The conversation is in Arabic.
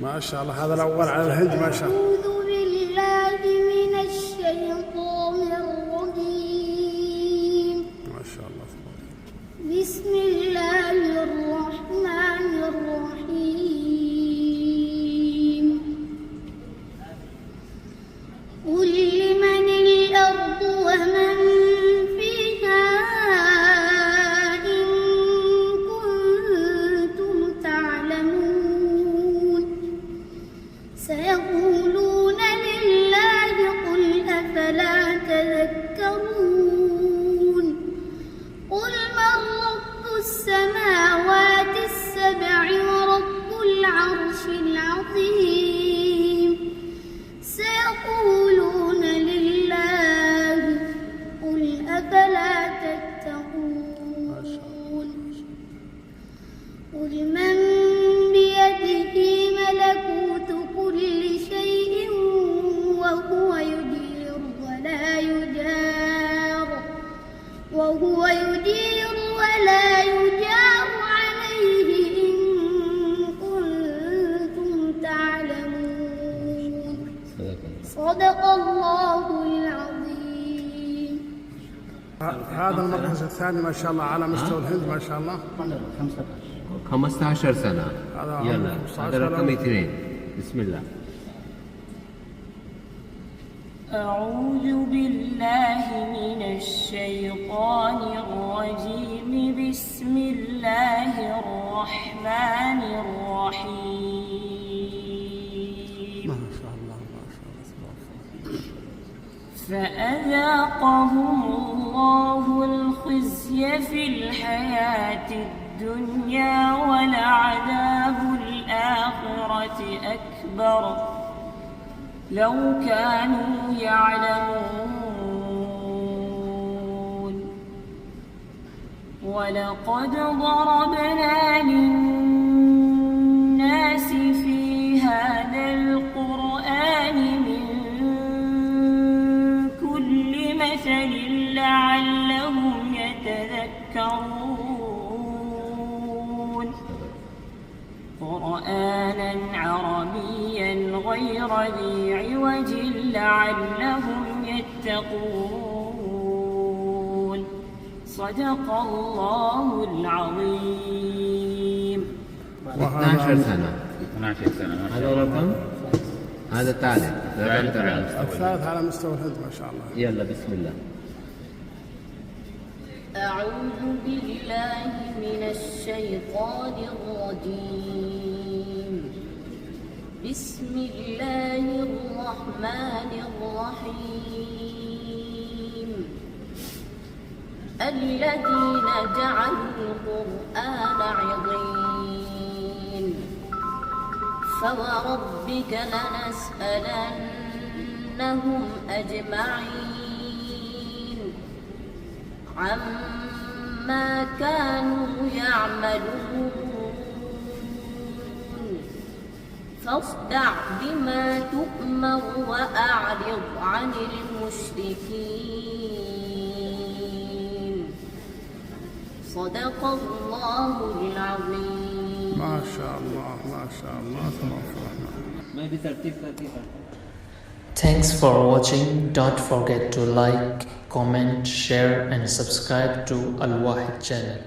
ما شاء الله. هذا الأول على الهند ما شاء الله. أعوذ بالله من الشيطان الرجيم. ما شاء الله. بسم الله الرحمن الرحيم. قل لمن الأرض ومن فيها إن كنتم تعلمون. سيقولون لله قل أفلا تذكرون. قل من رب السماوات السبع ورب العرش العظيم. سيقولون لله قل أفلا تتقون. قل من بيده ملكوت كل شيء وهو يجير ولا يجار عليه إن كنتم تعلمون. صدق الله العظيم. هذا المركز الثاني ما شاء الله على مستوى الهند ما شاء الله. 15 سنة. يلا هذا رقم 2. بسم الله. أعوذ بالله من الشيطان الرجيم. بسم الله الرحمن الرحيم. ما شاء الله ما شاء الله. فأذاقهم الله الخزي في الحياة الدنيا ولعذاب الآخرة أكبر لو كانوا يعلمون. ولقد ضربنا للناس في هذا القرآن من كل مثل لعلهم يتذكرون. قرآنا عربيا غير ذي عوج لعلهم يتقون. صدق الله العظيم. 12 سنة. 12 سنة. هذا رقم. هذا الثالث. الثالث على مستوى الهند ما شاء الله. يلا بسم الله. أعوذ بالله من الشيطان الرجيم. بسم الله الرحمن الرحيم. الذين جعلوا القرآن عضين. فوربك لنسألنهم أجمعين عما كانوا يعملون. فاصدع بما تؤمر وأعرض عن المشركين. صدق الله العظيم. ما شاء الله ما شاء الله تبارك الرحمن. Thanks for watching. Don't forget to like, comment, share and subscribe to Al Wahid channel.